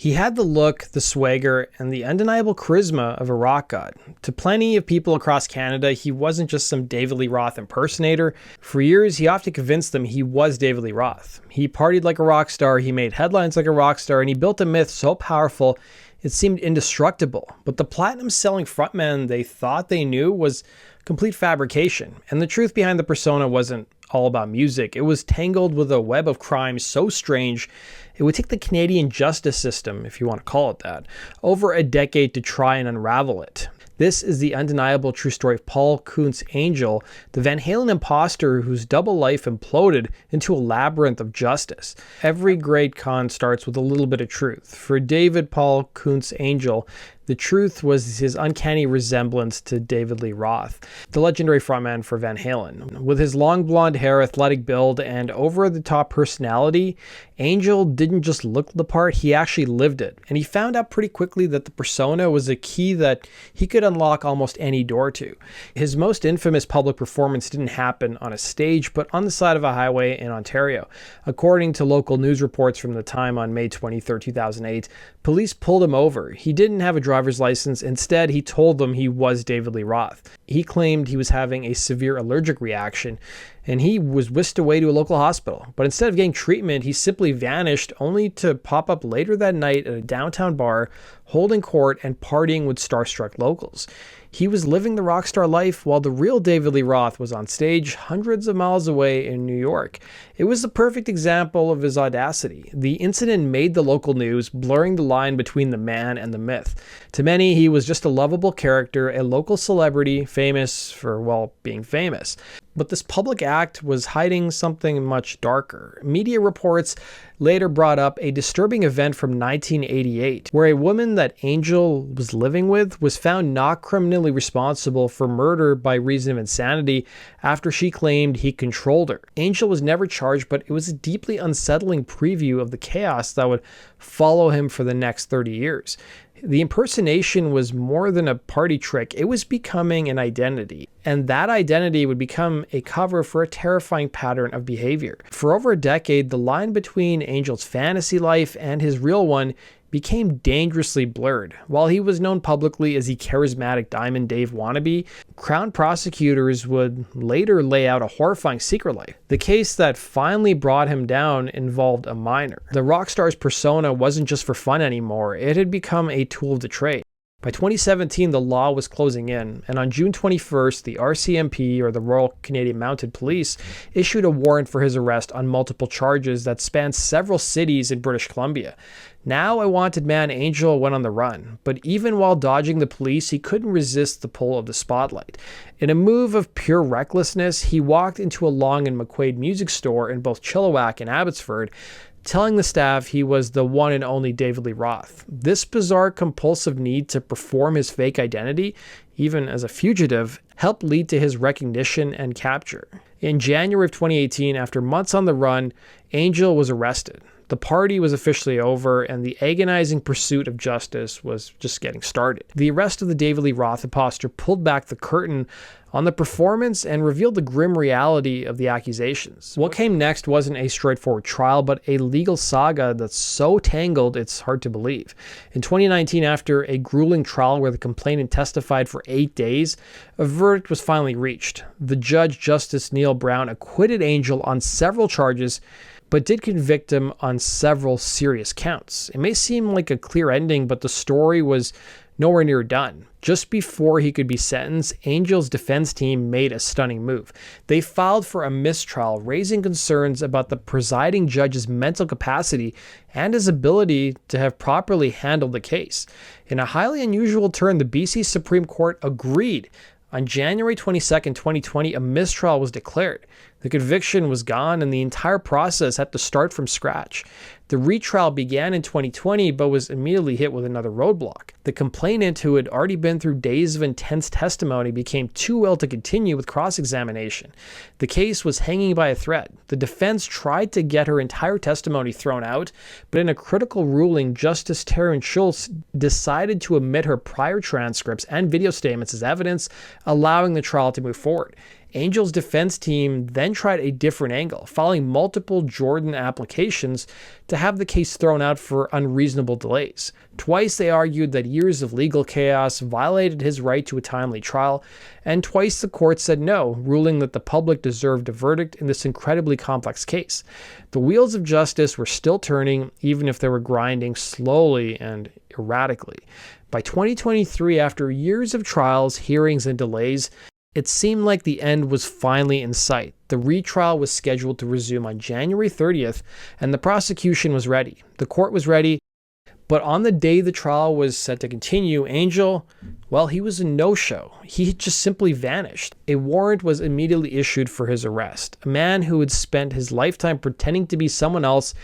He had the look, the swagger, and the undeniable charisma of a rock god. To plenty of people across Canada, he wasn't just some David Lee Roth impersonator. For years, he often convinced them he was David Lee Roth. He partied like a rock star, he made headlines like a rock star, and he built a myth so powerful it seemed indestructible. But the platinum-selling frontman they thought they knew was complete fabrication. And the truth behind the persona wasn't all about music. It was tangled with a web of crimes so strange it would take the Canadian justice system, if you want to call it that, over a decade to try and unravel it. This is the undeniable true story of Paul Kuntz Angel, the Van Halen imposter whose double life imploded into a labyrinth of justice. Every great con starts with a little bit of truth. For David Paul Kuntz Angel, the truth was his uncanny resemblance to David Lee Roth, the legendary frontman for Van Halen. With his long blonde hair, athletic build, and over-the-top personality, Angel didn't just look the part, he actually lived it. And he found out pretty quickly that the persona was a key that he could unlock almost any door to. His most infamous public performance didn't happen on a stage, but on the side of a highway in Ontario. According to local news reports from the time on May 23, 2008, police pulled him over. He didn't have a driver's license. Instead, he told them he was David Lee Roth. He claimed he was having a severe allergic reaction, and he was whisked away to a local hospital. But instead of getting treatment, he simply vanished, only to pop up later that night at a downtown bar, holding court and partying with starstruck locals. He was living the rock star life while the real David Lee Roth was on stage hundreds of miles away in New York. It was the perfect example of his audacity. The incident made the local news, blurring the line between the man and the myth. To many, he was just a lovable character, a local celebrity, famous for, well, being famous. But this public act was hiding something much darker. Media reports later brought up a disturbing event from 1988, where a woman that Angel was living with was found not criminally responsible for murder by reason of insanity after she claimed he controlled her. Angel was never charged, but it was a deeply unsettling preview of the chaos that would follow him for the next 30 years. The impersonation was more than a party trick, it was becoming an identity. And that identity would become a cover for a terrifying pattern of behavior. For over a decade, the line between Angel's fantasy life and his real one became dangerously blurred. While he was known publicly as the charismatic Diamond Dave wannabe, Crown prosecutors would later lay out a horrifying secret life. The case that finally brought him down involved a minor. The rock star's persona wasn't just for fun anymore, it had become a tool of the trade. By 2017, the law was closing in, and on June 21st, the RCMP, or the Royal Canadian Mounted Police, issued a warrant for his arrest on multiple charges that spanned several cities in British Columbia. Now a wanted man, Angel, went on the run, but even while dodging the police, he couldn't resist the pull of the spotlight. In a move of pure recklessness, he walked into a Long and McQuaid music store in both Chilliwack and Abbotsford, telling the staff he was the one and only David Lee Roth. This bizarre compulsive need to perform his fake identity, even as a fugitive, helped lead to his recognition and capture. In January of 2018, after months on the run, Angel was arrested. The party was officially over, and the agonizing pursuit of justice was just getting started. The arrest of the David Lee Roth Imposter pulled back the curtain on the performance and revealed the grim reality of the accusations. What came next wasn't a straightforward trial, but a legal saga that's so tangled it's hard to believe. In 2019, after a grueling trial where the complainant testified for 8 days, a verdict was finally reached. The judge, Justice Neil Brown, acquitted Angel on several charges, but did convict him on several serious counts. It may seem like a clear ending, but the story was nowhere near done. Just before he could be sentenced, Angel's defense team made a stunning move. They filed for a mistrial, raising concerns about the presiding judge's mental capacity and his ability to have properly handled the case. In a highly unusual turn, the BC Supreme Court agreed. On January 22, 2020, a mistrial was declared. The conviction was gone, and the entire process had to start from scratch. The retrial began in 2020, but was immediately hit with another roadblock. The complainant, who had already been through days of intense testimony, became too ill to continue with cross-examination. The case was hanging by a thread. The defense tried to get her entire testimony thrown out, but in a critical ruling, Justice Terrence Schultz decided to omit her prior transcripts and video statements as evidence, allowing the trial to move forward. Angel's defense team then tried a different angle, filing multiple Jordan applications to have the case thrown out for unreasonable delays. Twice they argued that years of legal chaos violated his right to a timely trial, and twice the court said no, ruling that the public deserved a verdict in this incredibly complex case. The wheels of justice were still turning, even if they were grinding slowly and erratically. By 2023, after years of trials, hearings, and delays, it seemed like the end was finally in sight. The retrial was scheduled to resume on January 30th, and the prosecution was ready. The court was ready, but on the day the trial was set to continue, Angel, well, he was a no-show. He had just simply vanished. A warrant was immediately issued for his arrest. A man who had spent his lifetime pretending to be someone else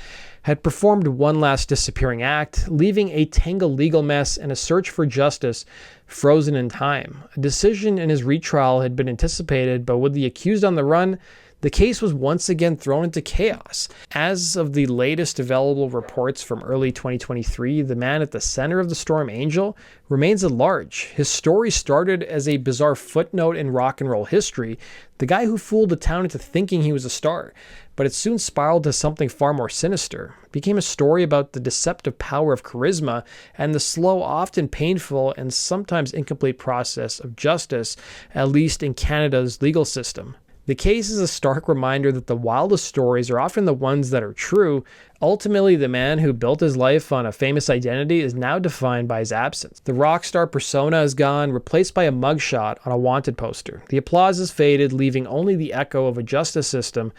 had performed one last disappearing act, leaving a tangled legal mess and a search for justice frozen in time. A decision in his retrial had been anticipated, but with the accused on the run, the case was once again thrown into chaos. As of the latest available reports from early 2023, the man at the center of the storm, Angel, remains at large. His story started as a bizarre footnote in rock and roll history, the guy who fooled the town into thinking he was a star, but it soon spiraled to something far more sinister. It became a story about the deceptive power of charisma and the slow, often painful, and sometimes incomplete process of justice, at least in Canada's legal system. The case is a stark reminder that the wildest stories are often the ones that are true. Ultimately, the man who built his life on a famous identity is now defined by his absence. The rock star persona is gone, replaced by a mugshot on a wanted poster. The applause has faded, leaving only the echo of a justice system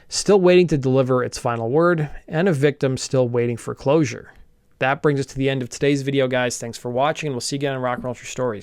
still waiting to deliver its final word, and a victim still waiting for closure. That brings us to the end of today's video, guys. Thanks for watching, and we'll see you again on Rock and Roll True Stories.